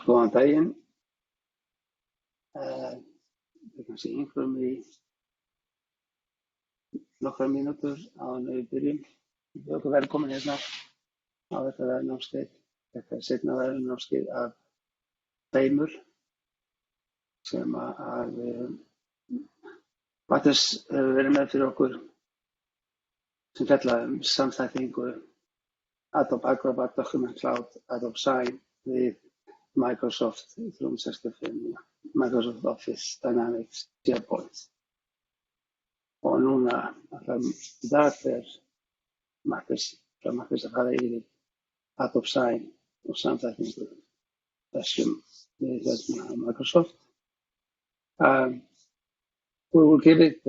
Góðan daginn. Við kannski einhverjum í nokkrar mínútur áður en við byrjum. Við erum velkomin hérna á þetta vefnámskeið. Þetta seinna vefnámskeið af tveimur sem að Matthes hefur verið með fyrir okkur sem fjallaði samþættingu Adobe Acrobat, Document Cloud, Adobe Sign við Microsoft 365, Microsoft Office, Dynamics, SharePoint. Og núna í dag Matthes að fara yfir Adobe Sign og samþættingu þessum við Microsoft. We will give it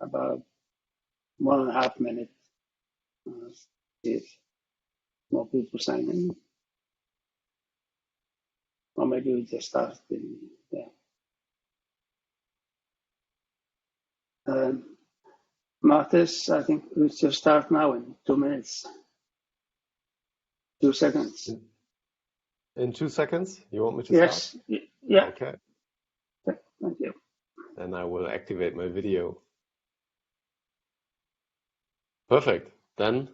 about 1.5 minutes if more people sign in. Or maybe we just start Matthes, I think we should start now in 2 minutes. 2 seconds. In 2 seconds? You want me to yes. start? Yeah. Okay. Thank you. Then I will activate my video. Perfect. Then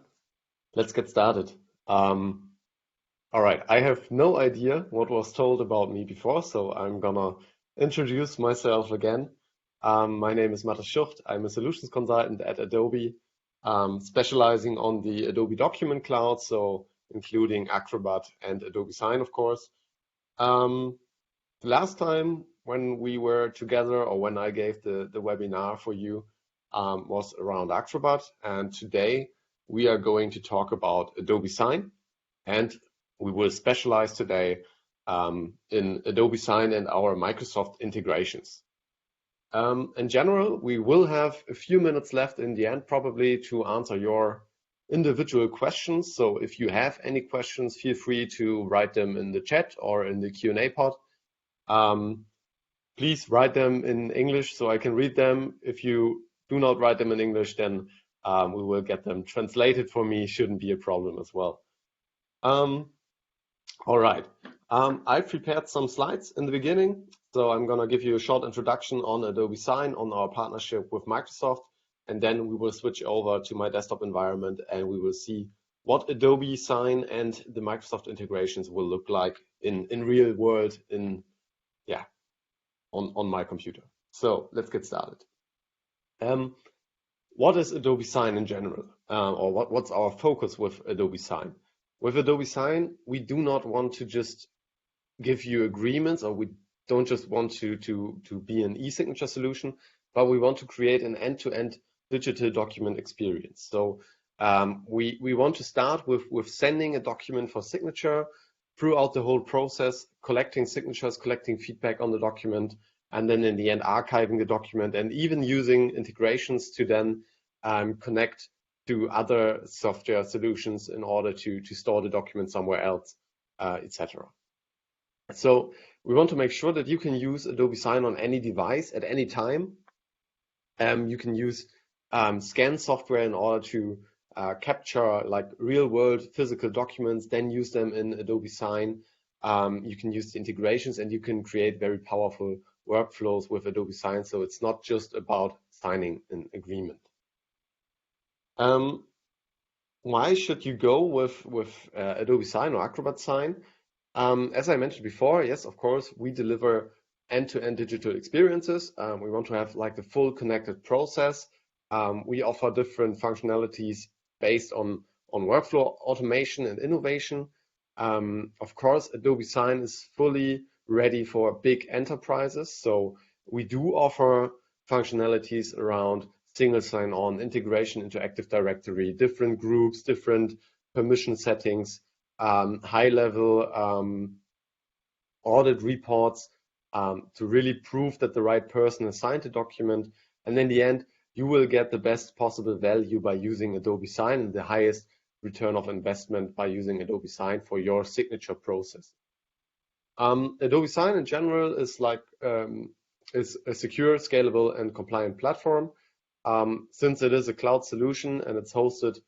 let's get started. All right. I have no idea what was told about me before, so I'm gonna introduce myself again. My name is Matthes Schucht. I'm a solutions consultant at Adobe, specializing on the Adobe Document Cloud, so including Acrobat and Adobe Sign, of course. The last time when we were together, or when I gave the webinar for you, was around Acrobat, and today we are going to talk about Adobe Sign, and we will specialize today in Adobe Sign and our Microsoft integrations. In general, we will have a few minutes left in the end, probably, to answer your individual questions. So if you have any questions, feel free to write them in the chat or in the Q&A pod. Please write them in English so I can read them. If you do not write them in English, then we will get them translated for me. Shouldn't be a problem as well. All right. I prepared some slides in the beginning. So I'm going to give you a short introduction on Adobe Sign, on our partnership with Microsoft, and then we will switch over to my desktop environment and we will see what Adobe Sign and the Microsoft integrations will look like in real world on my computer. So let's get started. What is Adobe Sign in general, or what's our focus with Adobe Sign? With Adobe Sign, we do not want to just give you agreements, or we don't just want to be an e-signature solution, but we want to create an end-to-end digital document experience. So we want to start with sending a document for signature throughout the whole process, collecting signatures, collecting feedback on the document, and then in the end archiving the document, and even using integrations to then connect to other software solutions in order to store the document somewhere else, etc. So we want to make sure that you can use Adobe Sign on any device at any time. You can use scan software in order to capture like real-world physical documents, then use them in Adobe Sign. You can use the integrations, and you can create very powerful workflows with Adobe Sign. So it's not just about signing an agreement. Why should you go with Adobe Sign or Acrobat Sign? As I mentioned before, yes, of course, we deliver end-to-end digital experiences. We want to have like the full connected process. We offer different functionalities based on workflow automation and innovation. Of course, Adobe Sign is fully ready for big enterprises. So we do offer functionalities around single sign-on, integration into Active Directory, different groups, different permission settings, high-level audit reports to really prove that the right person has signed the document. And in the end, you will get the best possible value by using Adobe Sign and the highest return of investment by using Adobe Sign for your signature process. Adobe Sign in general is like is a secure, scalable, and compliant platform. Since it is a cloud solution and it's hosted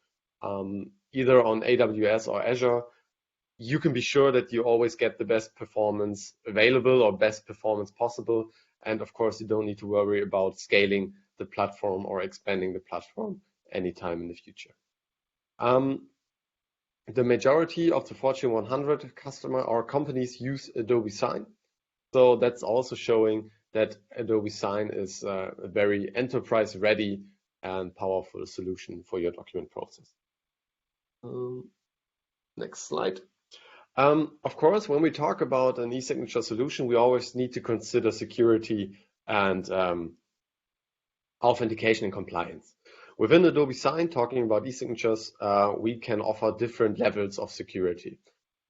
either on AWS or Azure, you can be sure that you always get the best performance available or best performance possible. And of course, you don't need to worry about scaling the platform or expanding the platform anytime in the future. The majority of the Fortune 100 customer or companies use Adobe Sign. So that's also showing that Adobe Sign is a very enterprise-ready and powerful solution for your document process. Next slide. Of course, when we talk about an e-signature solution, we always need to consider security and authentication and compliance. Within Adobe Sign, talking about e-signatures, we can offer different levels of security.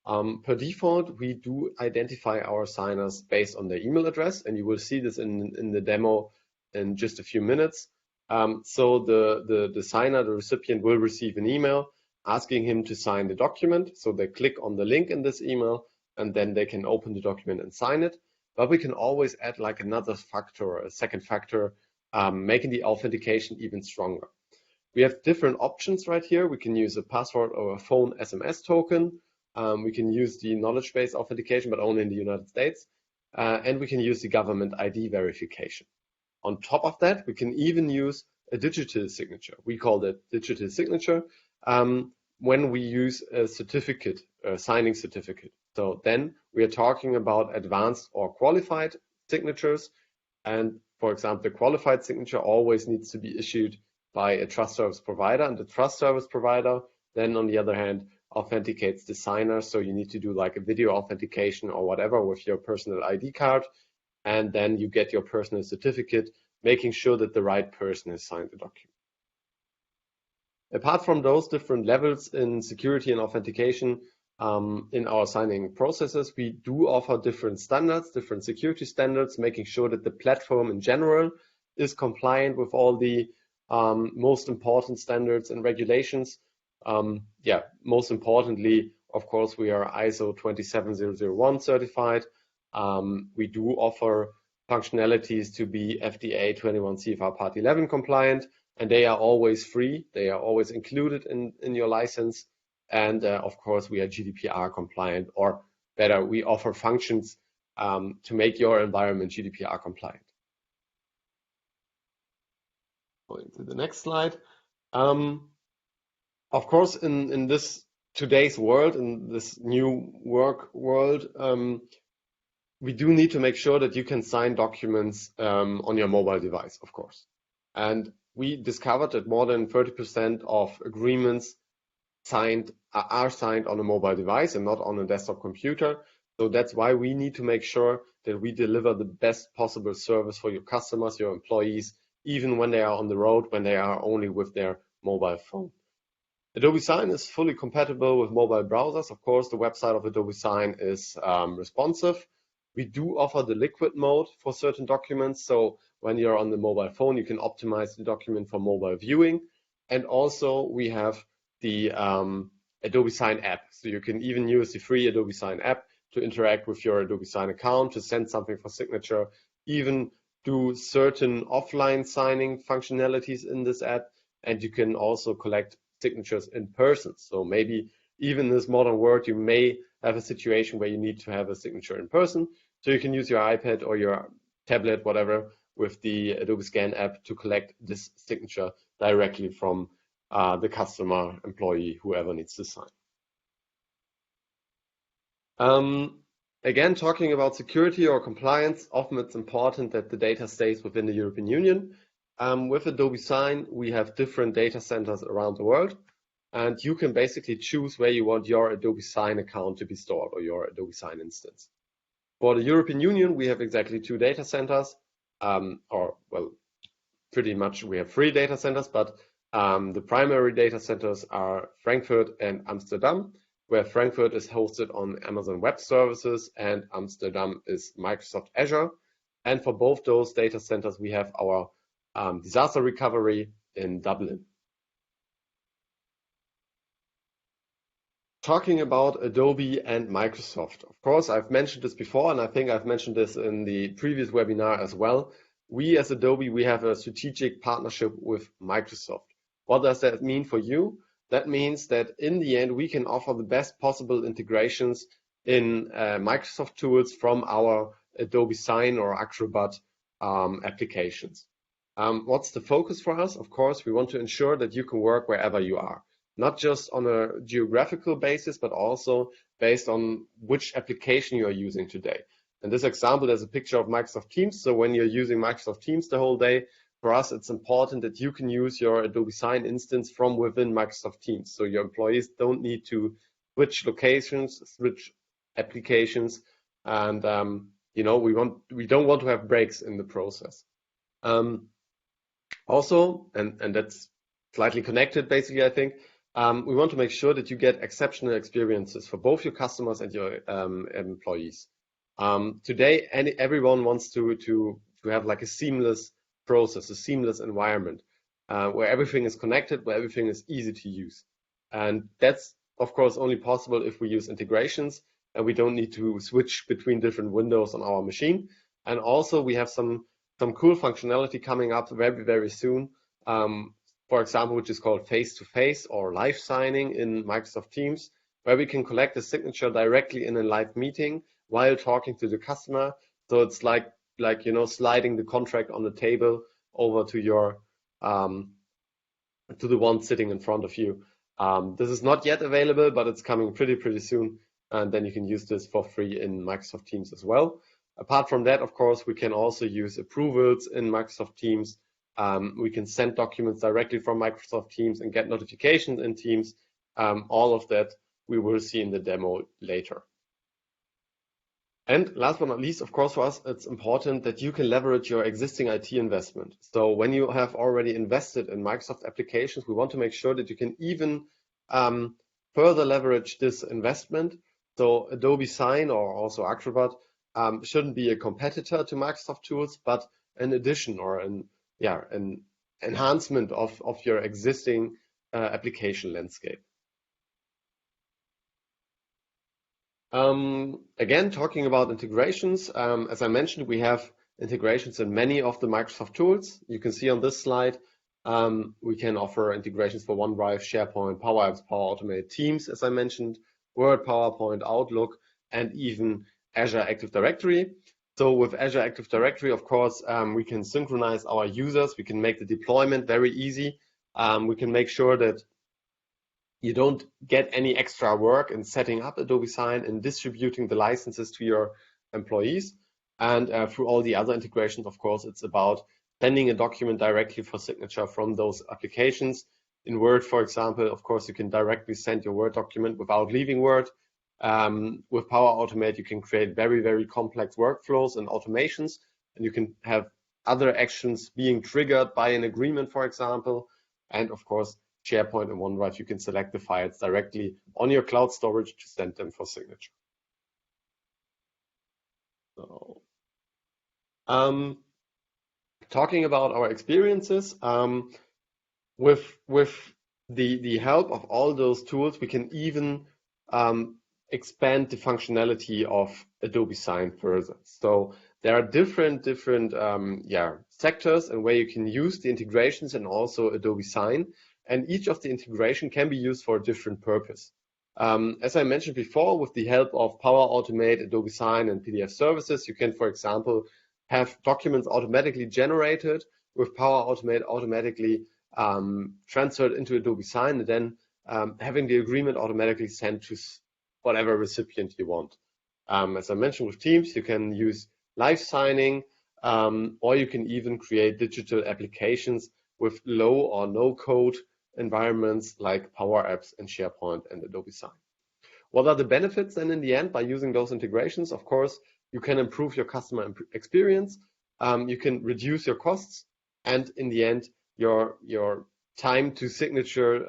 Per default, we do identify our signers based on their email address, and you will see this in the demo in just a few minutes. So the signer, the recipient, will receive an email asking him to sign the document. So they click on the link in this email, and then they can open the document and sign it. But we can always add like another factor, a second factor, making the authentication even stronger. We have different options right here. We can use a password or a phone SMS token. We can use the knowledge-based authentication, but only in the United States. And we can use the government ID verification. On top of that, we can even use a digital signature. We call that digital signature when we use a certificate, a signing certificate. So then we are talking about advanced or qualified signatures. And for example, the qualified signature always needs to be issued by a trust service provider. And the trust service provider then, on the other hand, authenticates the signer. So you need to do like a video authentication or whatever with your personal ID card. And then you get your personal certificate, making sure that the right person has signed the document. Apart from those different levels in security and authentication in our signing processes, we do offer different standards, different security standards, making sure that the platform in general is compliant with all the most important standards and regulations. Most importantly, of course, we are ISO 27001 certified. We do offer functionalities to be FDA 21 CFR Part 11 compliant, and they are always free. They are always included in your license. And of course, we are GDPR compliant, or better, we offer functions to make your environment GDPR compliant. Going to the next slide. Of course, in this today's world, in this new work world, we do need to make sure that you can sign documents on your mobile device, of course. And we discovered that more than 30% of agreements are signed on a mobile device and not on a desktop computer. So that's why we need to make sure that we deliver the best possible service for your customers, your employees, even when they are on the road, when they are only with their mobile phone. Adobe Sign is fully compatible with mobile browsers. Of course, the website of Adobe Sign is responsive. We do offer the liquid mode for certain documents. So when you're on the mobile phone, you can optimize the document for mobile viewing. And also we have the Adobe Sign app. So you can even use the free Adobe Sign app to interact with your Adobe Sign account, to send something for signature, even do certain offline signing functionalities in this app. And you can also collect signatures in person. So maybe even in this modern world, you may have a situation where you need to have a signature in person. So you can use your iPad or your tablet, whatever, with the Adobe Scan app to collect this signature directly from the customer, employee, whoever needs to sign. Again, talking about security or compliance, often it's important that the data stays within the European Union. With Adobe Sign, we have different data centers around the world, and you can basically choose where you want your Adobe Sign account to be stored or your Adobe Sign instance. For the European Union, we have exactly 2 data centers, pretty much we have 3 data centers, but the primary data centers are Frankfurt and Amsterdam, where Frankfurt is hosted on Amazon Web Services and Amsterdam is Microsoft Azure. And for both those data centers, we have our disaster recovery in Dublin. Talking about Adobe and Microsoft. Of course, I've mentioned this before, and I think I've mentioned this in the previous webinar as well. We as Adobe, we have a strategic partnership with Microsoft. What does that mean for you? That means that in the end, we can offer the best possible integrations in Microsoft tools from our Adobe Sign or Acrobat applications. What's the focus for us? Of course, we want to ensure that you can work wherever you are, not just on a geographical basis, but also based on which application you are using today. In this example, there's a picture of Microsoft Teams. So when you're using Microsoft Teams the whole day, for us, it's important that you can use your Adobe Sign instance from within Microsoft Teams. So your employees don't need to switch locations, switch applications, and we don't want to have breaks in the process. Also, and that's slightly connected, basically, I think, we want to make sure that you get exceptional experiences for both your customers and your employees. Today, everyone wants to have like a seamless process, a seamless environment, where everything is connected, where everything is easy to use. And that's, of course, only possible if we use integrations and we don't need to switch between different windows on our machine. And also we have some cool functionality coming up very, very soon. For example, which is called face-to-face or live signing in Microsoft Teams, where we can collect the signature directly in a live meeting while talking to the customer. So it's like sliding the contract on the table over to your to the one sitting in front of you. This is not yet available, but it's coming pretty soon, and then you can use this for free in Microsoft Teams as well. Apart from that, of course, we can also use approvals in Microsoft Teams. We can send documents directly from Microsoft Teams and get notifications in Teams. All of that we will see in the demo later. And last but not least, of course, for us, it's important that you can leverage your existing IT investment. So when you have already invested in Microsoft applications, we want to make sure that you can even further leverage this investment. So Adobe Sign or also Acrobat shouldn't be a competitor to Microsoft tools, but an addition or an enhancement of your existing application landscape. Again, talking about integrations, as I mentioned, we have integrations in many of the Microsoft tools. You can see on this slide, we can offer integrations for OneDrive, SharePoint, Power Apps, Power Automate, Teams, as I mentioned, Word, PowerPoint, Outlook, and even Azure Active Directory. So with Azure Active Directory, of course, we can synchronize our users. We can make the deployment very easy. We can make sure that you don't get any extra work in setting up Adobe Sign and distributing the licenses to your employees. And through all the other integrations, of course, it's about sending a document directly for signature from those applications. In Word, for example, of course, you can directly send your Word document without leaving Word. With Power Automate, you can create very, very complex workflows and automations, and you can have other actions being triggered by an agreement, for example. And of course, SharePoint and OneDrive, you can select the files directly on your cloud storage to send them for signature. So, talking about our experiences, with the help of all those tools, we can even expand the functionality of Adobe Sign further. So there are different sectors and where you can use the integrations and also Adobe Sign. And each of the integration can be used for a different purpose. As I mentioned before, with the help of Power Automate, Adobe Sign, and PDF services, you can, for example, have documents automatically generated with Power Automate automatically transferred into Adobe Sign, and then having the agreement automatically sent to whatever recipient you want. As I mentioned with Teams, you can use live signing, or you can even create digital applications with low or no code environments like Power Apps and SharePoint and Adobe Sign. What are the benefits then in the end by using those integrations? Of course, you can improve your customer experience, you can reduce your costs, and in the end, your time to signature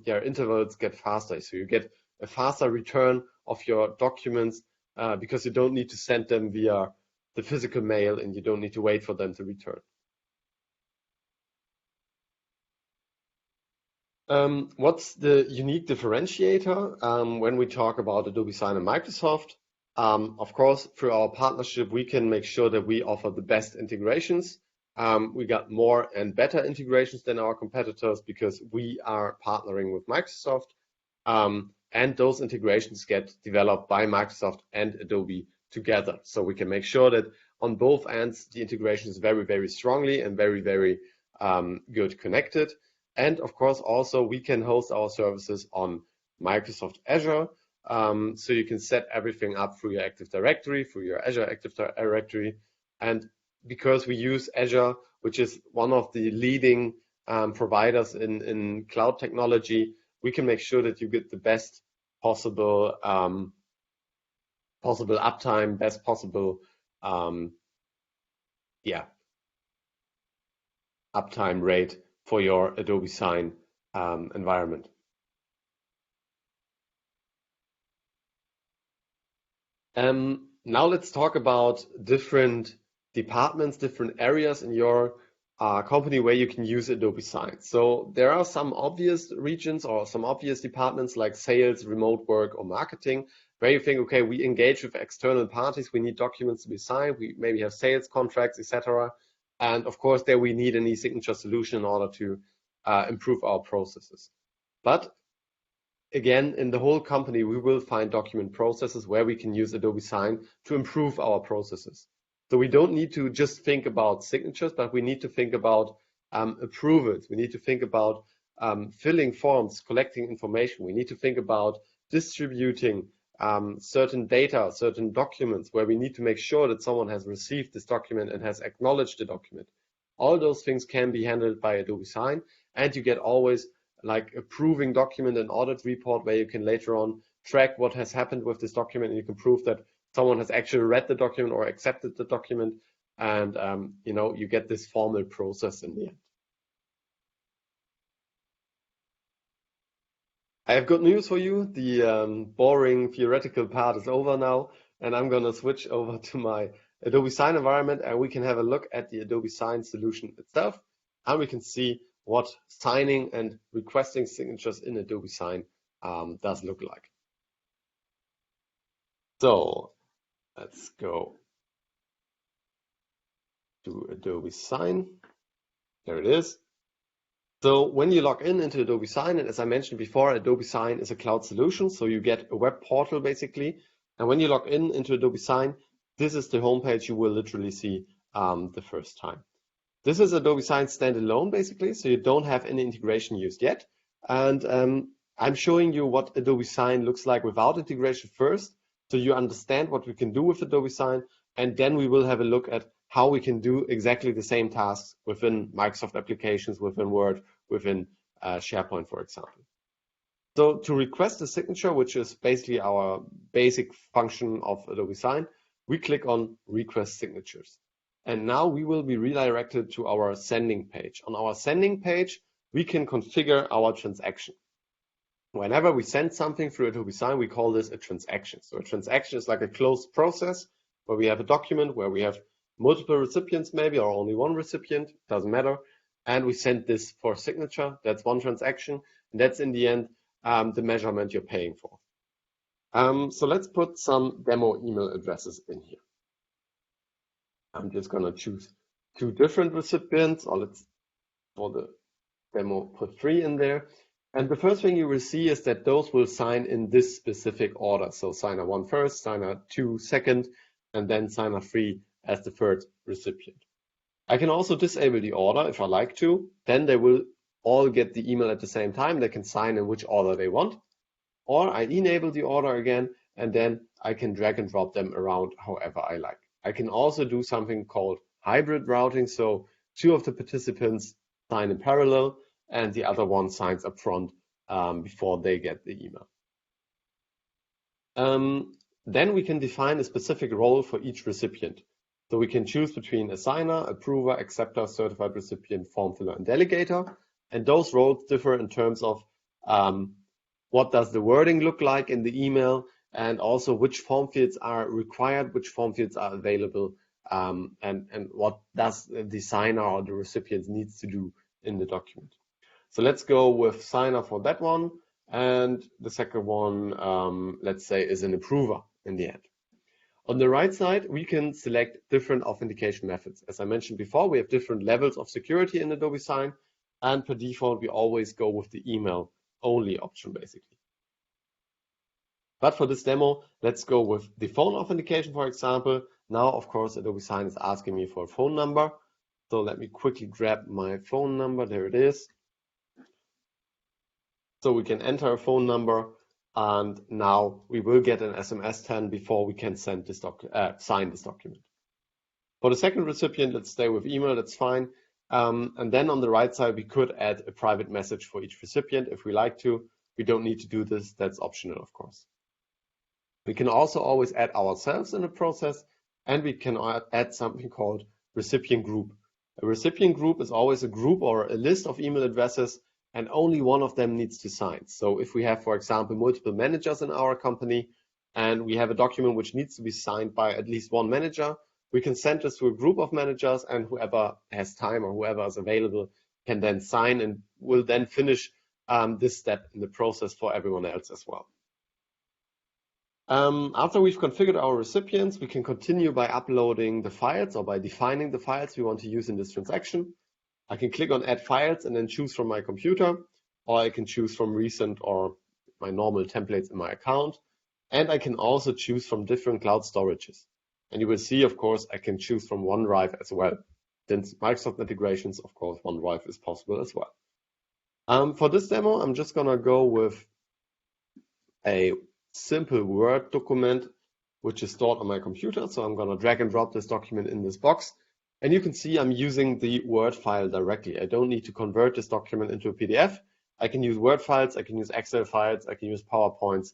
intervals get faster. So you get a faster return of your documents because you don't need to send them via the physical mail and you don't need to wait for them to return. What's the unique differentiator when we talk about Adobe Sign and Microsoft? Of course, through our partnership, we can make sure that we offer the best integrations. we got more and better integrations than our competitors because we are partnering with Microsoft, and those integrations get developed by Microsoft and Adobe together. So we can make sure that on both ends, the integration is very, very strongly and very, very good connected. And of course, also we can host our services on Microsoft Azure. So you can set everything up through your Active Directory, through your Azure Active Directory. And because we use Azure, which is one of the leading providers in cloud technology, we can make sure that you get the best possible uptime, best possible uptime rate for your Adobe Sign environment. Now let's talk about different departments, different areas in your company where you can use Adobe Sign. So there are some obvious regions or some obvious departments like sales, remote work, or marketing, where you think, okay, we engage with external parties, we need documents to be signed, we maybe have sales contracts, etc. And of course, there we need an e-signature solution in order to improve our processes. But again, in the whole company, we will find document processes where we can use Adobe Sign to improve our processes. So we don't need to just think about signatures, but we need to think about approvals. We need to think about filling forms, collecting information. We need to think about distributing certain data, certain documents where we need to make sure that someone has received this document and has acknowledged the document. All those things can be handled by Adobe Sign, and you get always like approving document and audit report where you can later on track what has happened with this document, and you can prove that someone has actually read the document or accepted the document, and you get this formal process in the end. I have good news for you. The boring theoretical part is over now, and I'm going to switch over to my Adobe Sign environment, and we can have a look at the Adobe Sign solution itself, and we can see what signing and requesting signatures in Adobe Sign does look like. So let's go to Adobe Sign. There it is. So when you log into Adobe Sign, and as I mentioned before, Adobe Sign is a cloud solution, so you get a web portal basically. And when you log into Adobe Sign, this is the homepage you will literally see the first time. This is Adobe Sign standalone basically, so you don't have any integration used yet. And I'm showing you what Adobe Sign looks like without integration first, so you understand what we can do with Adobe Sign, and then we will have a look at how we can do exactly the same tasks within Microsoft applications, within Word, within SharePoint, for example. So to request a signature, which is basically our basic function of Adobe Sign, we click on Request Signatures. And now we will be redirected to our sending page. On our sending page, we can configure our transaction. Whenever we send something through Adobe Sign, we call this a transaction. So a transaction is like a closed process where we have a document where we have multiple recipients maybe, or only one recipient, doesn't matter. And we send this for signature. That's one transaction. And that's in the end the measurement you're paying for. So let's put some demo email addresses in here. I'm just going to choose 2 different recipients, or let's, for the demo, put 3 in there. And the first thing you will see is that those will sign in this specific order. So signer 1 first, signer 2 second, and then signer 3 as the third recipient. I can also disable the order if I like to. Then they will all get the email at the same time. They can sign in which order they want. Or I enable the order again, and then I can drag and drop them around however I like. I can also do something called hybrid routing. So 2 of the participants sign in parallel, and the other one signs up front before they get the email. Then we can define a specific role for each recipient. So we can choose between assigner, approver, acceptor, certified recipient, form filler, and delegator. And those roles differ in terms of what does the wording look like in the email, and also which form fields are required, which form fields are available, and what does the signer or the recipient needs to do in the document. So let's go with signer for that one. And the second one, let's say, is an approver in the end. On the right side, we can select different authentication methods. As I mentioned before, we have different levels of security in Adobe Sign, and per default, we always go with the email only option, basically. But for this demo, let's go with the phone authentication, for example. Now, of course, Adobe Sign is asking me for a phone number. So let me quickly grab my phone number. There it is. So we can enter a phone number, and now we will get an SMS 10 before we can send this sign this document. For the second recipient, let's stay with email. That's fine. And then on the right side, we could add a private message for each recipient if we like to. We don't need to do this. That's optional, of course. We can also always add ourselves in the process, and we can add something called recipient group. A recipient group is always a group or a list of email addresses, and only one of them needs to sign. So if we have, for example, multiple managers in our company, and we have a document which needs to be signed by at least one manager, we can send this to a group of managers, and whoever has time or whoever is available can then sign and will then finish this step in the process for everyone else as well. After we've configured our recipients, we can continue by uploading the files or by defining the files we want to use in this transaction. I can click on Add Files and then choose from my computer, or I can choose from recent or my normal templates in my account. And I can also choose from different cloud storages. And you will see, of course, I can choose from OneDrive as well. Since Microsoft integrations, of course, OneDrive is possible as well. For this demo, I'm just going to go with a simple Word document, which is stored on my computer. So I'm going to drag and drop this document in this box. And you can see I'm using the Word file directly. I don't need to convert this document into a PDF. I can use Word files, I can use Excel files, I can use PowerPoints,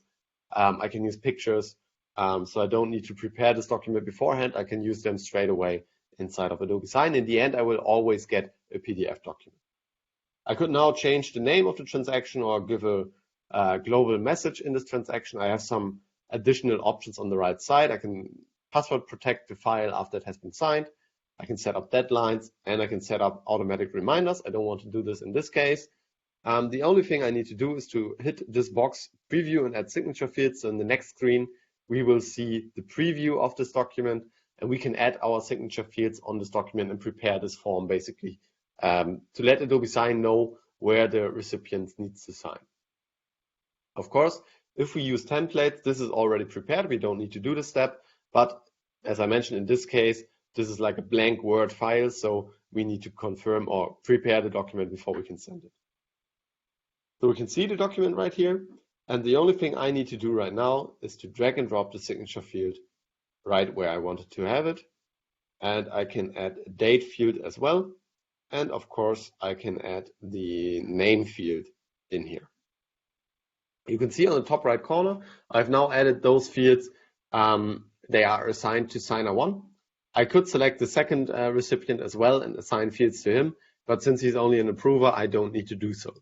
I can use pictures. So I don't need to prepare this document beforehand. I can use them straight away inside of Adobe Sign. In the end, I will always get a PDF document. I could now change the name of the transaction or give a global message in this transaction. I have some additional options on the right side. I can password protect the file after it has been signed. I can set up deadlines, and I can set up automatic reminders. I don't want to do this in this case. The only thing I need to do is to hit this box, preview and add signature fields. So in the next screen, we will see the preview of this document, and we can add our signature fields on this document and prepare this form basically to let Adobe Sign know where the recipient needs to sign. Of course, if we use templates, this is already prepared. We don't need to do this step. But as I mentioned, in this case, this is like a blank Word file. So we need to confirm or prepare the document before we can send it. So we can see the document right here. And the only thing I need to do right now is to drag and drop the signature field right where I wanted to have it. And I can add a date field as well. And of course, I can add the name field in here. You can see on the top right corner, I've now added those fields. They are assigned to signer 1. I could select the second recipient as well and assign fields to him, but since he's only an approver, I don't need to do so.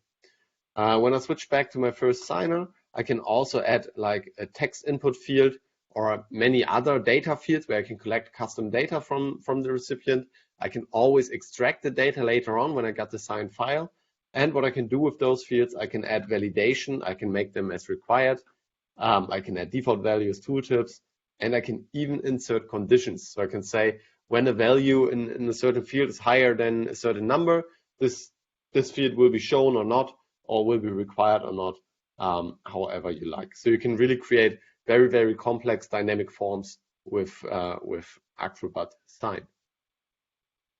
When I switch back to my first signer, I can also add like a text input field or many other data fields where I can collect custom data from the recipient. I can always extract the data later on when I got the signed file. And what I can do with those fields, I can add validation. I can make them as required. I can add default values, tooltips, and I can even insert conditions. So I can say when a value in a certain field is higher than a certain number, this field will be shown or not, or will be required or not, however you like. So you can really create very, very complex dynamic forms with Acrobat Sign.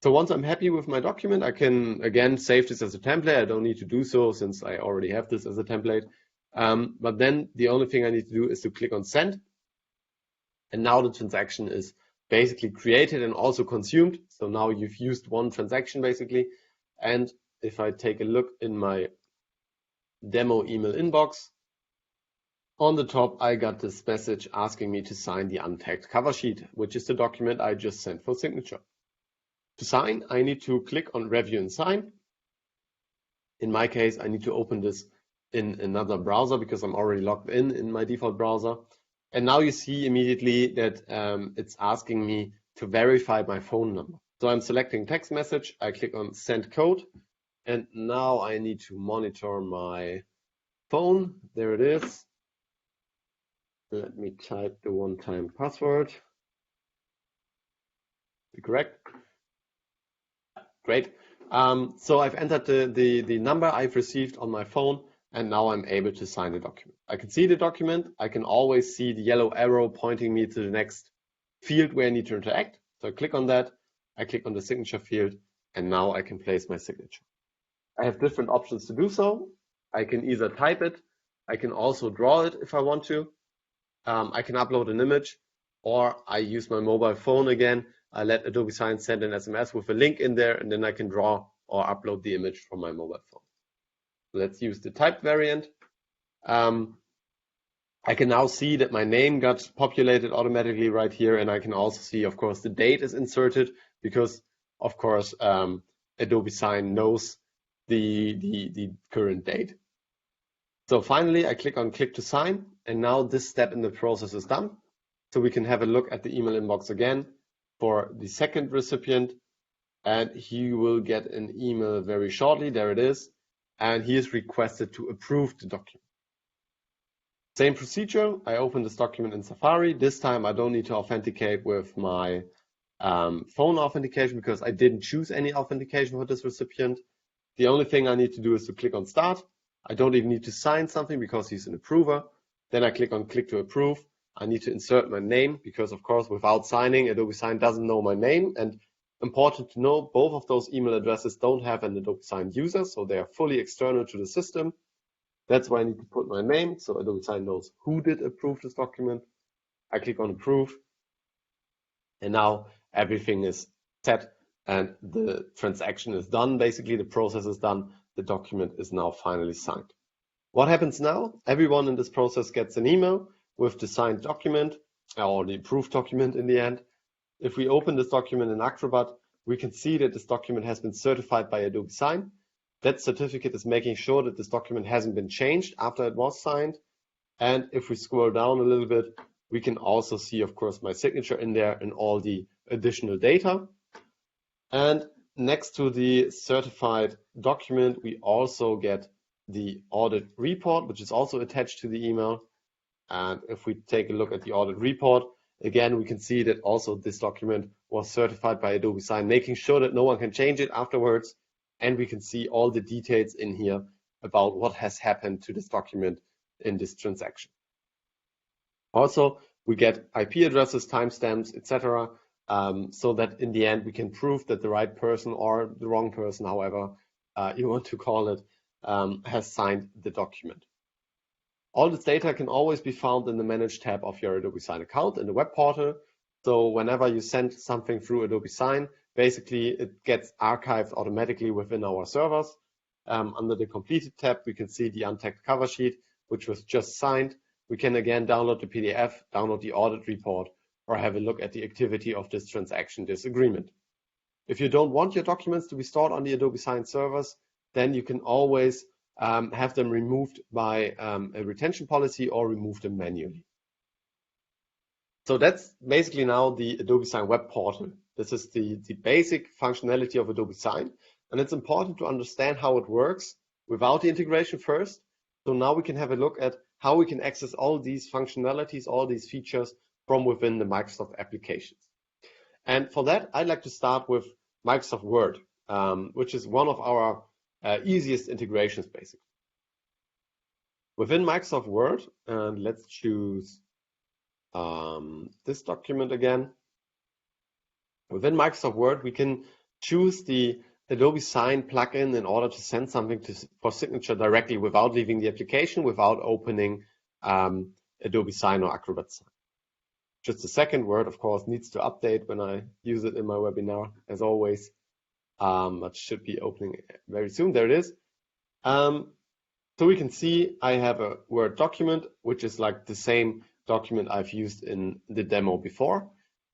So once I'm happy with my document, I can again save this as a template. I don't need to do so since I already have this as a template. But then the only thing I need to do is to click on send. And now the transaction is basically created and also consumed. So now you've used one transaction basically. And if I take a look in my demo email inbox, on the top, I got this message asking me to sign the untagged cover sheet, which is the document I just sent for signature. To sign, I need to click on Review and Sign. In my case, I need to open this in another browser because I'm already logged in my default browser. And now you see immediately that it's asking me to verify my phone number. So I'm selecting text message. I click on Send Code. And now I need to monitor my phone. There it is. Let me type the one-time password. be correct. Great. So I've entered the number I've received on my phone, and now I'm able to sign the document. I can see the document. I can always see the yellow arrow pointing me to the next field where I need to interact. So I click on that. I click on the signature field, and now I can place my signature. I have different options to do so. I can either type it. I can also draw it if I want to. I can upload an image, or I use my mobile phone again. I let Adobe Sign send an SMS with a link in there, and then I can draw or upload the image from my mobile phone. Let's use the typed variant. I can now see that my name got populated automatically right here, and I can also see, of course, the date is inserted because, of course, Adobe Sign knows the current date. So finally, I click on Click to Sign, and now this step in the process is done. So we can have a look at the email inbox again for the second recipient, and he will get an email very shortly. There it is. And he is requested to approve the document. Same procedure. I open this document in Safari. This time I don't need to authenticate with my phone authentication because I didn't choose any authentication for this recipient. The only thing I need to do is to click on Start. I don't even need to sign something because he's an approver. Then I click on Click to Approve. I need to insert my name because, of course, without signing, Adobe Sign doesn't know my name. And important to know, both of those email addresses don't have an Adobe Sign user, so they are fully external to the system. That's why I need to put my name, so Adobe Sign knows who did approve this document. I click on Approve, and now everything is set, and the transaction is done. Basically, the process is done. The document is now finally signed. What happens now? Everyone in this process gets an email with the signed document, or the approved document in the end. If we open this document in Acrobat, we can see that this document has been certified by Adobe Sign. That certificate is making sure that this document hasn't been changed after it was signed. And if we scroll down a little bit, we can also see, of course, my signature in there and all the additional data. And next to the certified document, we also get the audit report, which is also attached to the email. And if we take a look at the audit report, again, we can see that also this document was certified by Adobe Sign, making sure that no one can change it afterwards. And we can see all the details in here about what has happened to this document in this transaction. Also, we get IP addresses, timestamps, etc., so that in the end we can prove that the right person or the wrong person, however you want to call it, has signed the document. All this data can always be found in the Manage tab of your Adobe Sign account in the web portal. So whenever you send something through Adobe Sign, basically it gets archived automatically within our servers. Under the Completed tab, we can see the untagged cover sheet, which was just signed. We can again download the PDF, download the audit report, or have a look at the activity of this transaction, this agreement. If you don't want your documents to be stored on the Adobe Sign servers, then you can always have them removed by a retention policy or remove them manually. So that's basically now the Adobe Sign web portal. This is the basic functionality of Adobe Sign, and it's important to understand how it works without the integration first. So now we can have a look at how we can access all these functionalities, all these features from within the Microsoft applications. And for that, I'd like to start with Microsoft Word, which is one of our easiest integrations, basically. Within Microsoft Word, and let's choose this document again. Within Microsoft Word, we can choose the Adobe Sign plugin in order to send something for signature directly without leaving the application, without opening Adobe Sign or Acrobat Sign. Just a second, Word, of course, needs to update when I use it in my webinar, as always. But should be opening very soon. There it is. So we can see I have a Word document, which is like the same document I've used in the demo before.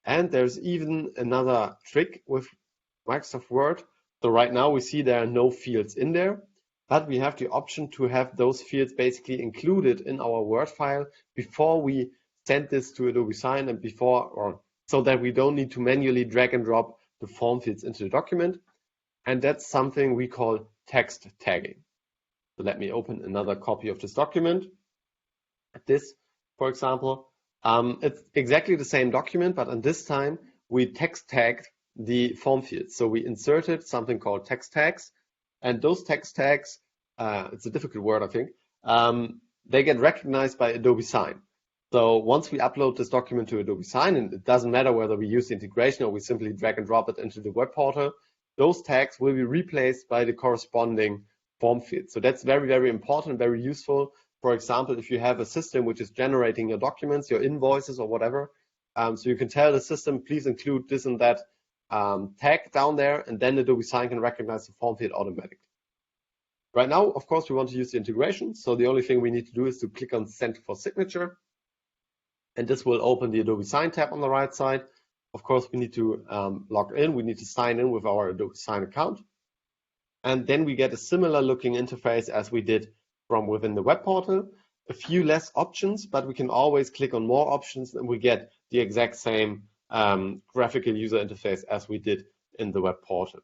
And there's even another trick with Microsoft Word. So right now we see there are no fields in there, but we have the option to have those fields basically included in our Word file before we send this to Adobe Sign and so that we don't need to manually drag and drop the form fields into the document. And that's something we call text tagging. So let me open another copy of this document. This, for example, it's exactly the same document, but on this time we text tagged the form fields. So we inserted something called text tags, and those text tags, it's a difficult word, I think, they get recognized by Adobe Sign. So once we upload this document to Adobe Sign, and it doesn't matter whether we use the integration or we simply drag and drop it into the web portal, those tags will be replaced by the corresponding form field. So that's very, very important, very useful. For example, if you have a system which is generating your documents, your invoices or whatever, so you can tell the system, please include this and that tag down there, and then Adobe Sign can recognize the form field automatically. Right now, of course, we want to use the integration. So the only thing we need to do is to click on Send for Signature. And this will open the Adobe Sign tab on the right side. Of course, we need to log in. We need to sign in with our Adobe Sign account. And then we get a similar looking interface as we did from within the web portal. A few less options, but we can always click on more options and we get the exact same graphical user interface as we did in the web portal.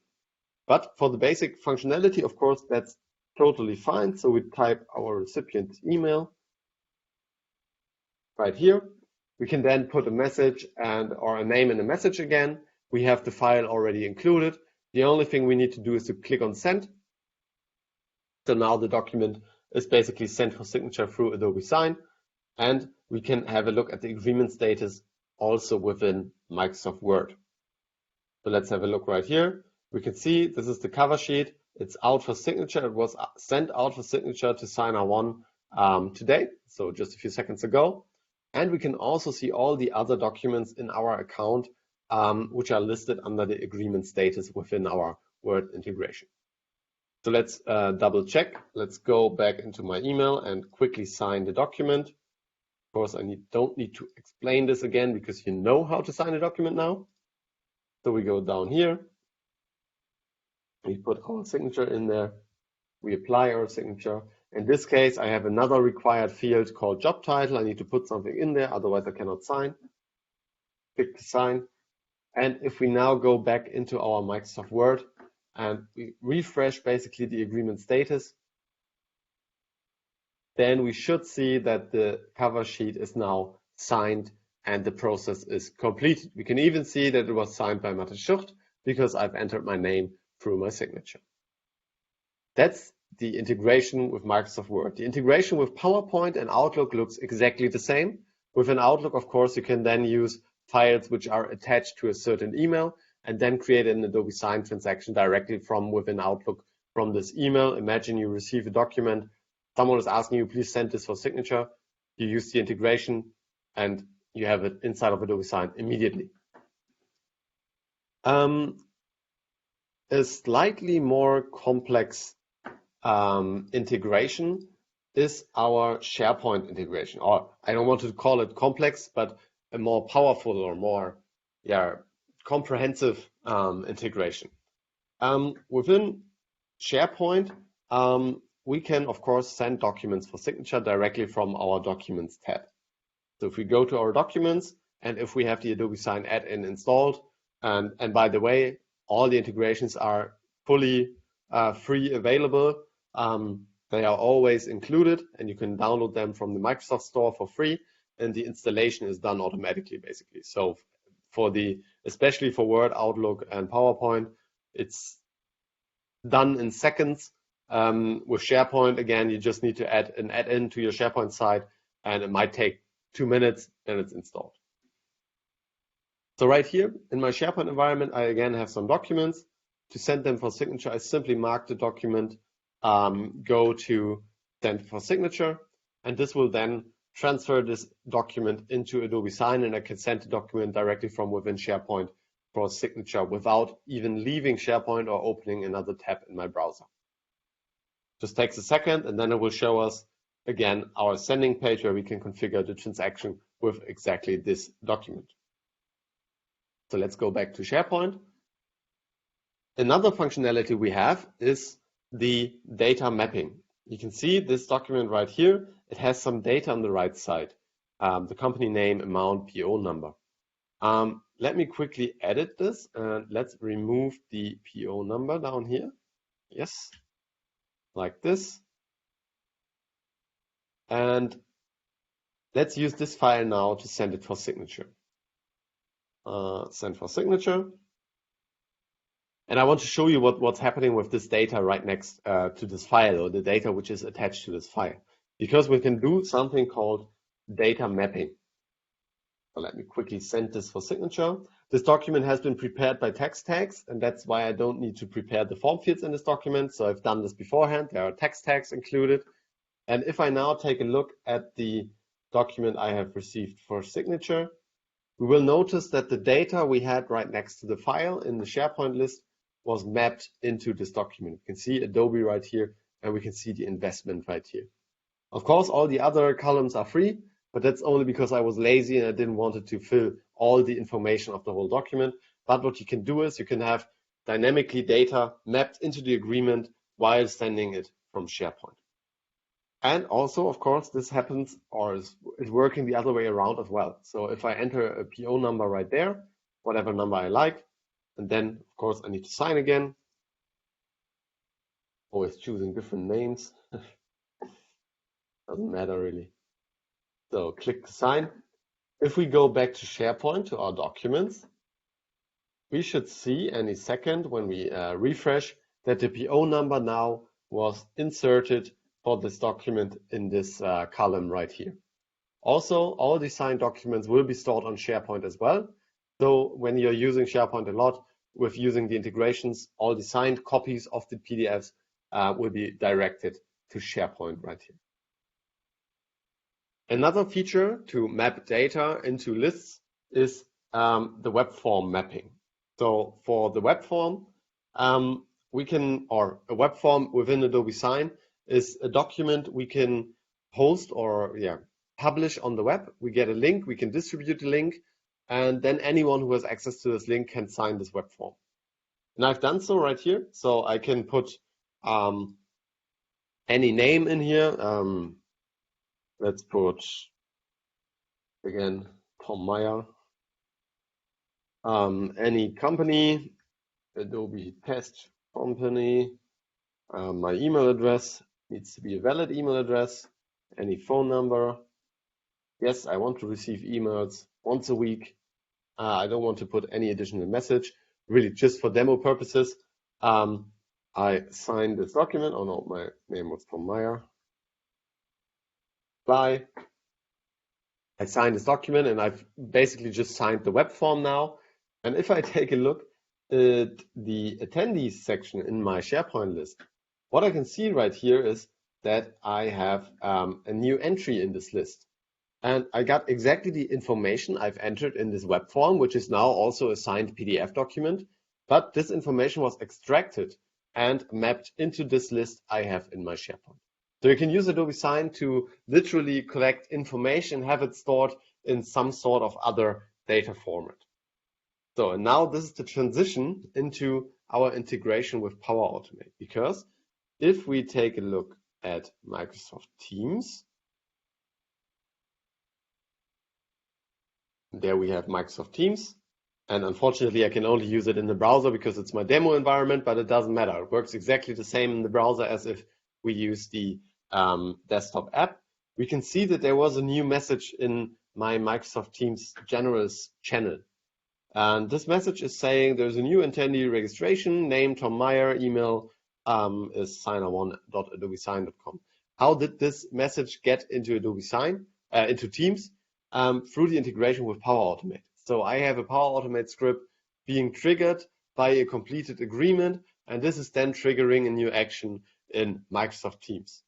But for the basic functionality, of course, that's totally fine. So we type our recipient's email right here. We can then put a message or a name in the message again. We have the file already included. The only thing we need to do is to click on Send. So now the document is basically sent for signature through Adobe Sign, and we can have a look at the agreement status also within Microsoft Word. So let's have a look right here. We can see this is the cover sheet. It's out for signature. It was sent out for signature to Signer 1 today, so just a few seconds ago. And we can also see all the other documents in our account which are listed under the agreement status within our Word integration. So let's double check. Let's go back into my email and quickly sign the document. Of course, I don't need to explain this again because you know how to sign a document now. So we go down here. We put our signature in there. We apply our signature. In this case, I have another required field called job title. I need to put something in there, otherwise I cannot sign. Click to sign. And if we now go back into our Microsoft Word and we refresh basically the agreement status, then we should see that the cover sheet is now signed and the process is completed. We can even see that it was signed by Matthes Schucht because I've entered my name through my signature. That's the integration with Microsoft Word. The integration with PowerPoint and Outlook looks exactly the same. Within Outlook, of course, you can then use files which are attached to a certain email and then create an Adobe Sign transaction directly from within Outlook from this email. Imagine you receive a document. Someone is asking you, please send this for signature. You use the integration and you have it inside of Adobe Sign immediately. A slightly more complex integration is our SharePoint integration, or I don't want to call it complex, but a more powerful or more comprehensive integration. Within SharePoint, we can, of course, send documents for signature directly from our Documents tab. So if we go to our Documents, and if we have the Adobe Sign add-in installed, and by the way, all the integrations are fully free available. They are always included, and you can download them from the Microsoft Store for free, and the installation is done automatically, basically. So especially for Word, Outlook, and PowerPoint, it's done in seconds. With SharePoint, again, you just need to add an add-in to your SharePoint site, and it might take 2 minutes, and it's installed. So right here in my SharePoint environment, I again have some documents. To send them for signature, I simply mark the document, go to Send for Signature, and this will then transfer this document into Adobe Sign, and I can send the document directly from within SharePoint for signature without even leaving SharePoint or opening another tab in my browser. Just takes a second, and then it will show us again our sending page where we can configure the transaction with exactly this document. So let's go back to SharePoint. Another functionality we have is the data mapping. You can see this document right here. It has some data on the right side, the company name, amount, PO number. Let me quickly edit this, and let's remove the PO number down here. Yes, like this. And let's use this file now to send it for signature. Send for signature. And I want to show you what's happening with this data right next to this file, or the data which is attached to this file. Because we can do something called data mapping. So let me quickly send this for signature. This document has been prepared by text tags, and that's why I don't need to prepare the form fields in this document. So I've done this beforehand. There are text tags included. And if I now take a look at the document I have received for signature, we will notice that the data we had right next to the file in the SharePoint list was mapped into this document. You can see Adobe right here, and we can see the investment right here. Of course, all the other columns are free, but that's only because I was lazy and I didn't want to fill all the information of the whole document. But what you can do is you can have dynamically data mapped into the agreement while sending it from SharePoint. And also, of course, this happens or is working the other way around as well. So if I enter a PO number right there, whatever number I like, and then, of course, I need to sign again. Always choosing different names. Doesn't matter really. So click to sign. If we go back to SharePoint, to our documents, we should see any second when we refresh that the PO number now was inserted for this document in this column right here. Also, all the signed documents will be stored on SharePoint as well. So when you're using SharePoint a lot with using the integrations, all the signed copies of the PDFs will be directed to SharePoint right here. Another feature to map data into lists is the web form mapping. So for the web form, we can, or a web form within Adobe Sign is a document we can host or publish on the web. We get a link, we can distribute the link, and then anyone who has access to this link can sign this web form. And I've done so right here. So I can put any name in here. Let's put, again, Tom Meyer. Any company, Adobe Test Company. My email address needs to be a valid email address. Any phone number. Yes, I want to receive emails once a week. I don't want to put any additional message. Really, just for demo purposes. I signed this document. Oh no, my name was Tom Meyer. Apply. I signed this document and I've basically just signed the web form now. And if I take a look at the attendees section in my SharePoint list, what I can see right here is that I have a new entry in this list. And I got exactly the information I've entered in this web form, which is now also a signed PDF document. But this information was extracted and mapped into this list I have in my SharePoint. So you can use Adobe Sign to literally collect information, have it stored in some sort of other data format. So and now this is the transition into our integration with Power Automate, because if we take a look at Microsoft Teams, there we have Microsoft Teams. And unfortunately, I can only use it in the browser because it's my demo environment, but it doesn't matter. It works exactly the same in the browser as if we use the desktop app. We can see that there was a new message in my Microsoft Teams Generals channel. And this message is saying there's a new attendee registration, name Tom Meyer, email is signer1.adobesign.com. How did this message get into Adobe Sign, into Teams? Through the integration with Power Automate. So I have a Power Automate script being triggered by a completed agreement, and this is then triggering a new action in Microsoft Teams.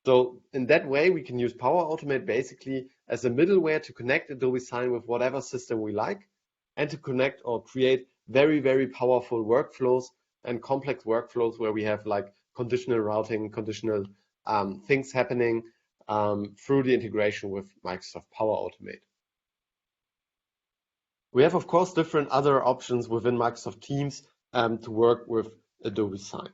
So in that way, we can use Power Automate basically as a middleware to connect Adobe Sign with whatever system we like, and to connect or create very, very powerful workflows and complex workflows where we have like conditional routing, conditional things happening through the integration with Microsoft Power Automate. We have, of course, different other options within Microsoft Teams to work with Adobe Sign.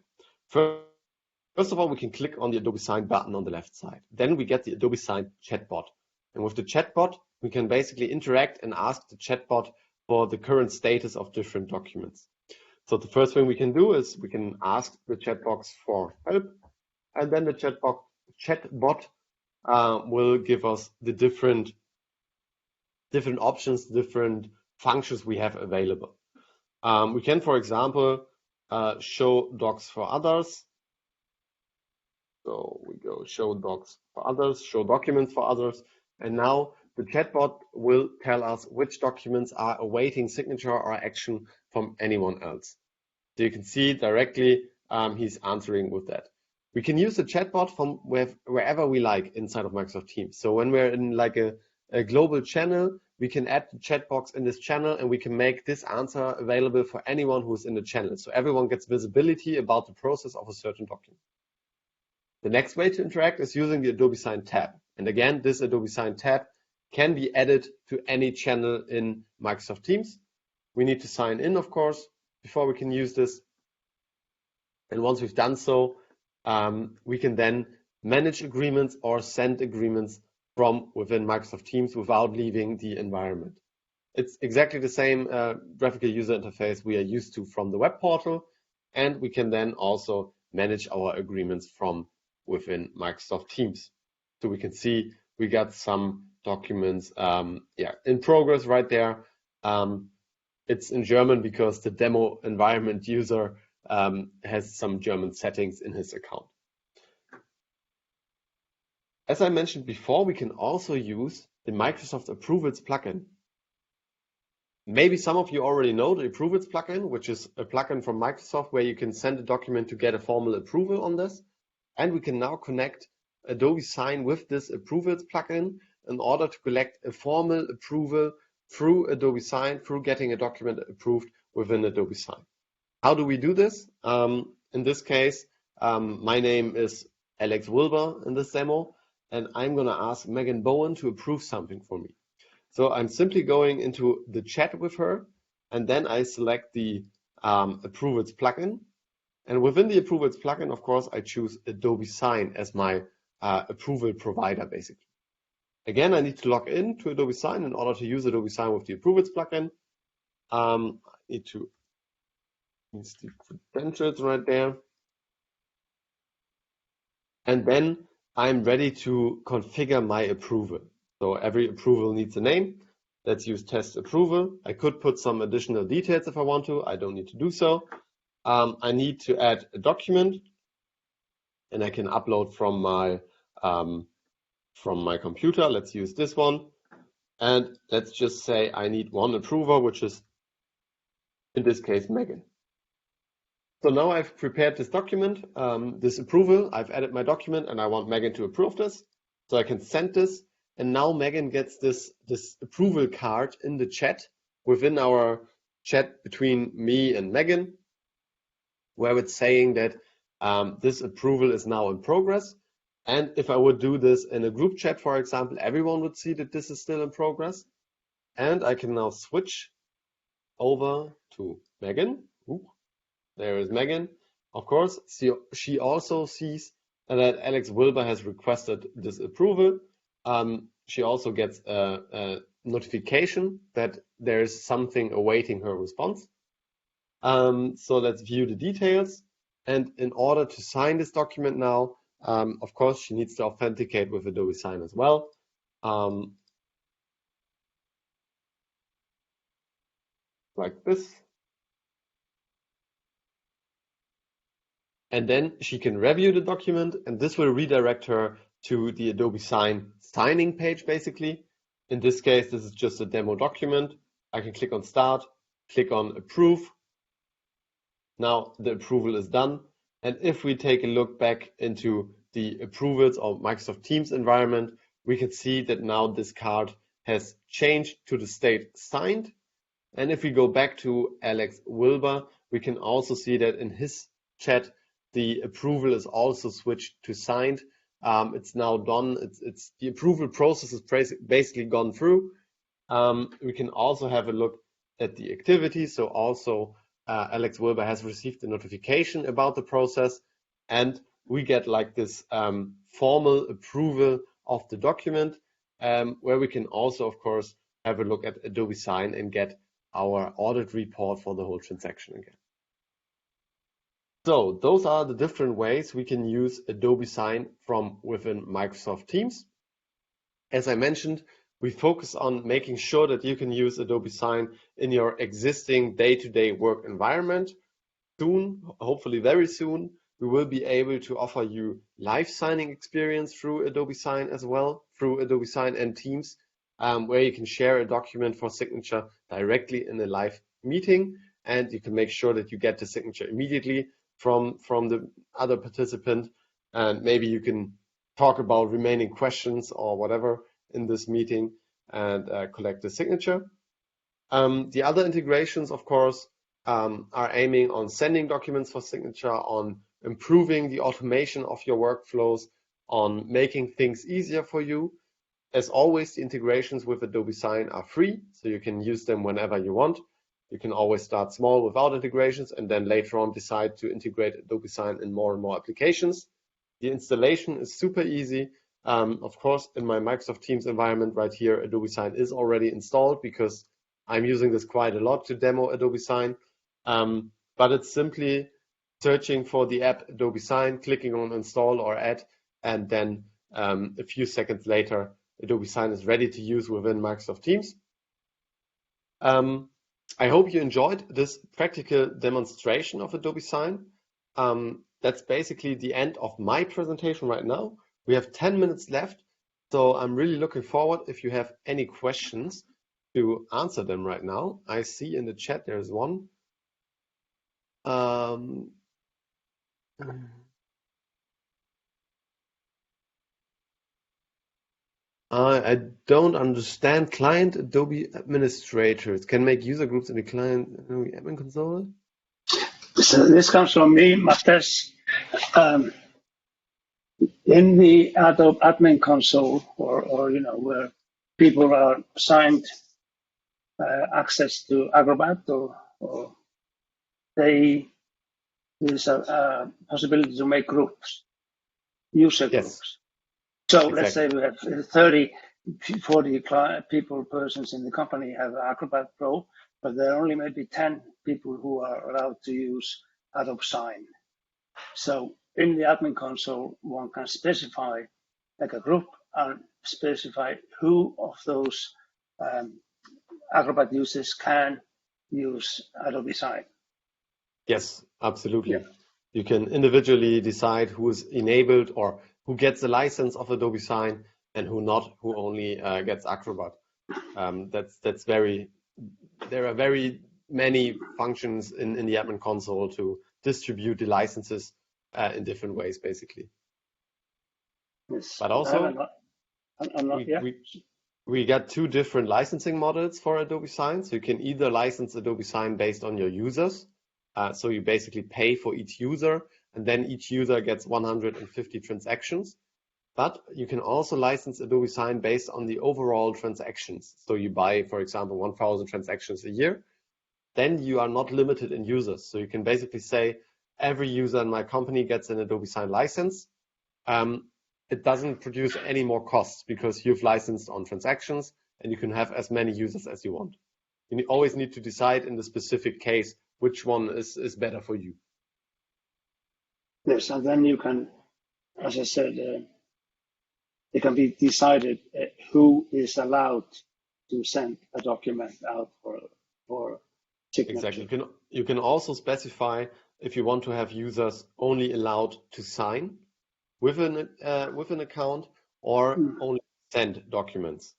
First of all, we can click on the Adobe Sign button on the left side. Then we get the Adobe Sign chatbot. And with the chatbot, we can basically interact and ask the chatbot for the current status of different documents. So the first thing we can do is we can ask the chat box for help, and then the chatbot will give us the different options, different functions we have available. We can, for example, show docs for others. So we go show docs for others, show documents for others. And now the chatbot will tell us which documents are awaiting signature or action from anyone else. So you can see directly he's answering with that. We can use the chatbot from wherever we like inside of Microsoft Teams. So when we're in like a global channel, we can add the chat box in this channel and we can make this answer available for anyone who's in the channel. So everyone gets visibility about the process of a certain document. The next way to interact is using the Adobe Sign tab. And again, this Adobe Sign tab can be added to any channel in Microsoft Teams. We need to sign in, of course, before we can use this. And once we've done so, we can then manage agreements or send agreements from within Microsoft Teams without leaving the environment. It's exactly the same graphical user interface we are used to from the web portal, and we can then also manage our agreements from within Microsoft Teams. So we can see we got some documents in progress right there. It's in German because the demo environment user has some German settings in his account. As I mentioned before, we can also use the Microsoft Approvals plugin. Maybe some of you already know the Approvals plugin, which is a plugin from Microsoft where you can send a document to get a formal approval on this. And we can now connect Adobe Sign with this Approvals plugin in order to collect a formal approval through Adobe Sign, through getting a document approved within Adobe Sign. How do we do this? In this case, my name is Alex Wilbur in this demo, and I'm going to ask Megan Bowen to approve something for me. So I'm simply going into the chat with her, and then I select the Approvals plugin. And within the Approvals plugin, of course, I choose Adobe Sign as my approval provider, basically. Again, I need to log in to Adobe Sign in order to use Adobe Sign with the Approvals plugin. I need to use the credentials right there. And then I'm ready to configure my approval. So every approval needs a name. Let's use test approval. I could put some additional details if I want to. I don't need to do so. I need to add a document, and I can upload from my computer. Let's use this one. And let's just say I need one approver, which is, in this case, Megan. So now I've prepared this document, this approval. I've added my document, and I want Megan to approve this. So I can send this, and now Megan gets this approval card in the chat within our chat between me and Megan, where it's saying that this approval is now in progress. And if I would do this in a group chat, for example, everyone would see that this is still in progress. And I can now switch over to Megan. Ooh, there is Megan. Of course, she also sees that Alex Wilbur has requested this approval. She also gets a notification that there is something awaiting her response. So let's view the details. And in order to sign this document now, of course, she needs to authenticate with Adobe Sign as well. Like this. And then she can review the document, and this will redirect her to the Adobe Sign signing page, basically. In this case, this is just a demo document. I can click on Start, click on Approve. Now the approval is done. And if we take a look back into the approvals of Microsoft Teams environment, we can see that now this card has changed to the state signed. And if we go back to Alex Wilbur, we can also see that in his chat, the approval is also switched to signed. It's now done. It's the approval process is basically gone through. We can also have a look at the activity. So also Alex Wilbur has received a notification about the process, and we get like this formal approval of the document, where we can also, of course, have a look at Adobe Sign and get our audit report for the whole transaction again. So those are the different ways we can use Adobe Sign from within Microsoft Teams. As I mentioned, we focus on making sure that you can use Adobe Sign in your existing day-to-day work environment. soon, hopefully very soon, we will be able to offer you live signing experience through Adobe Sign as well, through Adobe Sign and Teams, where you can share a document for signature directly in a live meeting, and you can make sure that you get the signature immediately from the other participant, and maybe you can talk about remaining questions or whatever in this meeting and collect the signature. The other integrations, of course, are aiming on sending documents for signature, on improving the automation of your workflows, on making things easier for you. As always, the integrations with Adobe Sign are free, so you can use them whenever you want. You can always start small without integrations and then later on decide to integrate Adobe Sign in more and more applications. The installation is super easy. Of course, in my Microsoft Teams environment right here, Adobe Sign is already installed because I'm using this quite a lot to demo Adobe Sign. But it's simply searching for the app Adobe Sign, clicking on install or add, and then a few seconds later, Adobe Sign is ready to use within Microsoft Teams. I hope you enjoyed this practical demonstration of Adobe Sign. That's basically the end of my presentation right now. We have 10 minutes left, so I'm really looking forward if you have any questions to answer them right now. I see in the chat there's one. I don't understand. Client Adobe administrators can make user groups in the client Adobe admin console. So this comes from me, Matthes. In the Adobe admin console, or where people are assigned access to Acrobat, or there's a possibility to make groups, user groups. So let's say we have 30, 40 persons in the company have Acrobat Pro, but there are only maybe 10 people who are allowed to use Adobe Sign. So in the admin console, one can specify like a group and specify who of those Acrobat users can use Adobe Sign. Yes, absolutely. Yeah. You can individually decide who is enabled or who gets a license of Adobe Sign and who not, who only gets Acrobat. There are very many functions in the admin console to distribute the licenses in different ways, basically. Yes. But also, we got two different licensing models for Adobe Sign. So you can either license Adobe Sign based on your users. So you basically pay for each user, and then each user gets 150 transactions. But you can also license Adobe Sign based on the overall transactions. So you buy, for example, 1,000 transactions a year. Then you are not limited in users. So you can basically say every user in my company gets an Adobe Sign license. It doesn't produce any more costs because you've licensed on transactions and you can have as many users as you want. You always need to decide in the specific case which one is better for you. Yes, and then you can, as I said, it can be decided who is allowed to send a document out for signature. Exactly. You can also specify if you want to have users only allowed to sign with an account or only send documents.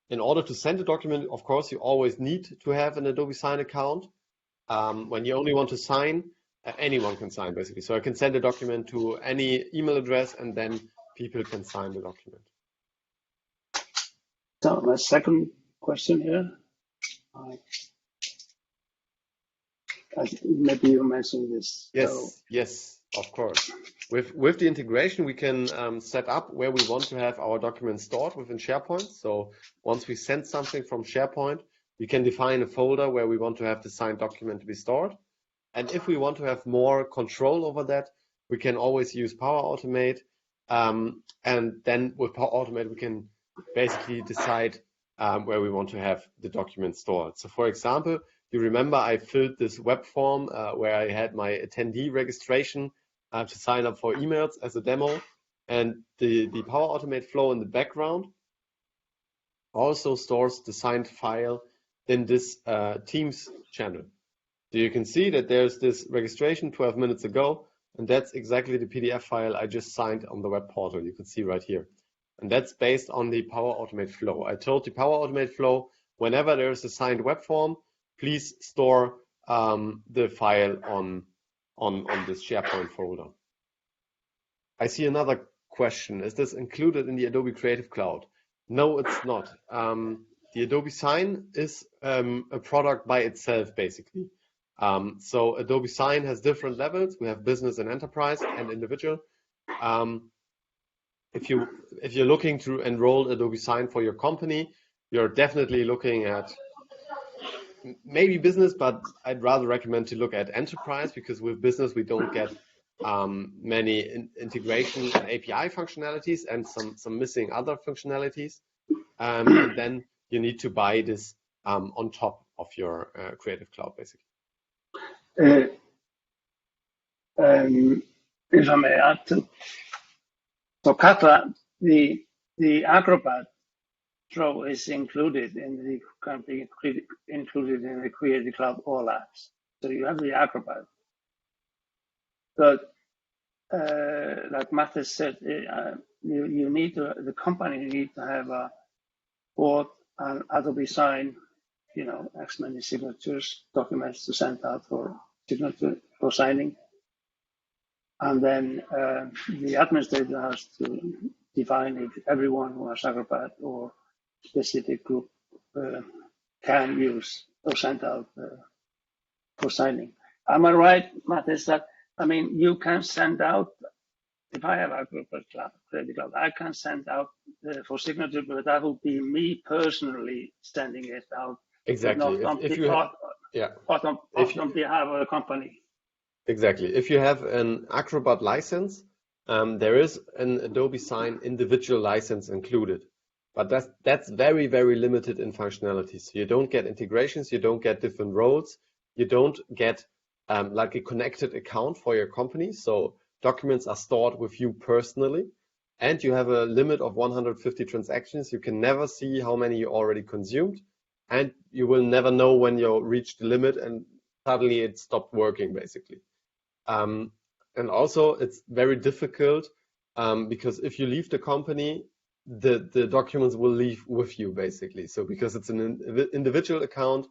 In order to send a document, of course, you always need to have an Adobe Sign account. When you only want to sign, anyone can sign, basically. So I can send a document to any email address, and then people can sign the document. So my second question here, maybe you mentioned this. Yes, of course. With the integration, we can set up where we want to have our documents stored within SharePoint. So once we send something from SharePoint, we can define a folder where we want to have the signed document to be stored. And if we want to have more control over that, we can always use Power Automate. And then with Power Automate, we can basically decide where we want to have the document stored. So for example, you remember I filled this web form where I had my attendee registration to sign up for emails as a demo. And the Power Automate flow in the background also stores the signed file in this Teams channel. So you can see that there's this registration 12 minutes ago, and that's exactly the PDF file I just signed on the web portal. You can see right here. And that's based on the Power Automate flow. I told the Power Automate flow, whenever there is a signed web form, please store the file on this SharePoint folder. I see another question. Is this included in the Adobe Creative Cloud? No, it's not. The Adobe Sign is a product by itself, basically. So Adobe Sign has different levels. We have business and enterprise and individual. If you're looking to enroll Adobe Sign for your company, you're definitely looking at maybe business, but I'd rather recommend to look at enterprise, because with business we don't get many integration and API functionalities and some missing other functionalities. And then you need to buy this on top of your Creative Cloud, basically. If I may add to, so Kata, the Acrobat Pro is included in the Creative Cloud All Apps. So you have the Acrobat, but like Matthes said, you need to, the company need to have both an Adobe Sign, X many signatures, documents to send out for signature for signing. And then the administrator has to define if everyone who has Acrobat or specific group can use or send out for signing. Am I right, Matthes, that, you can send out, if I have Acrobat Creative Cloud, I can send out for signature, but that will be me personally sending it out. Exactly. Not on behalf of the company. Exactly. If you have an Acrobat license, there is an Adobe Sign individual license included, but that's very, very limited in functionalities. So you don't get integrations, you don't get different roles, you don't get like a connected account for your company. So documents are stored with you personally, and you have a limit of 150 transactions. You can never see how many you already consumed, and you will never know when you reach the limit and suddenly it stopped working, basically. And also it's very difficult because if you leave the company, the documents will leave with you, basically. So because it's an individual account,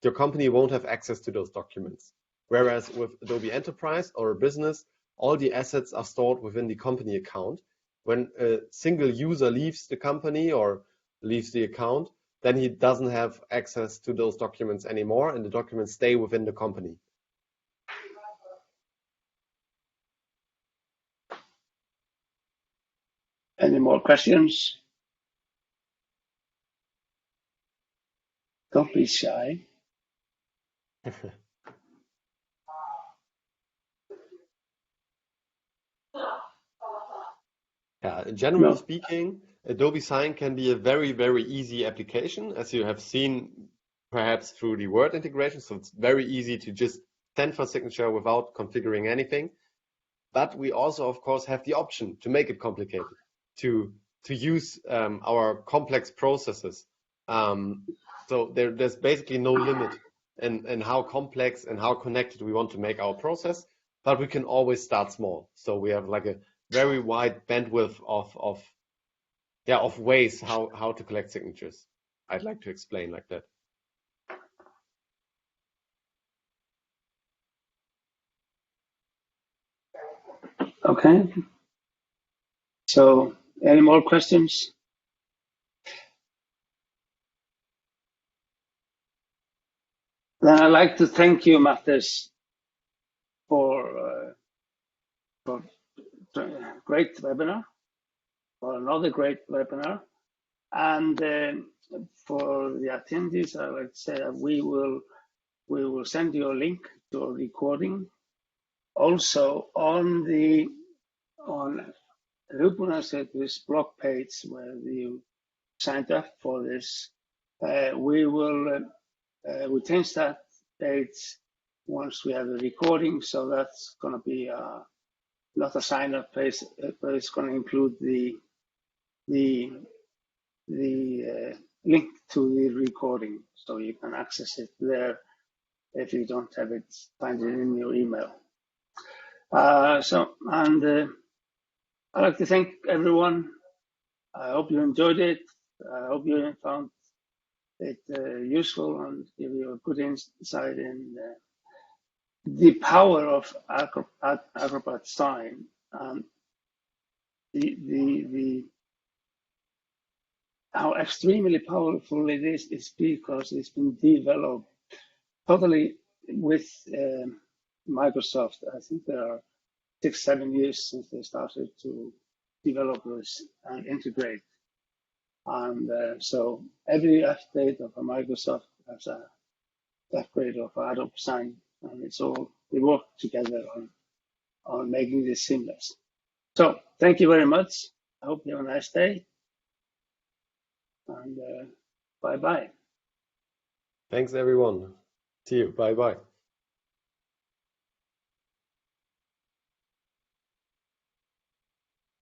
your company won't have access to those documents. Whereas with Adobe Enterprise or a business, all the assets are stored within the company account. When a single user leaves the company or leaves the account, then he doesn't have access to those documents anymore, and the documents stay within the company. Any more questions? Don't be shy. Yeah, generally speaking, Adobe Sign can be a very, very easy application, as you have seen perhaps through the Word integration. So it's very easy to just send for signature without configuring anything. But we also, of course, have the option to make it complicated, to use our complex processes. So there's basically no limit in how complex and how connected we want to make our process, but we can always start small. So we have like a very wide bandwidth of ways how to collect signatures. I'd like to explain like that. Okay. So any more questions? Then I'd like to thank you, Matthes, for great webinar, for another great webinar. And for the attendees, I would say that we will send you a link to a recording. Also on Hugbúnaðarsetrid's blog page where you signed up for this, we change that page once we have the recording. So that's going to be not a sign up page, but it's going to include the link to the recording, so you can access it there if you don't have it, find it in your email. I'd like to thank everyone. I hope you enjoyed it. I hope you found it useful and give you a good insight in the power of Acrobat Sign. How extremely powerful it is because it's been developed totally with Microsoft. I think there are 6-7 years since they started to develop this and integrate. And so every update of a Microsoft has an upgrade of Adobe Sign, and they work together on making this seamless. So thank you very much. I hope you have a nice day. And bye-bye. Thanks, everyone. See you. Bye-bye.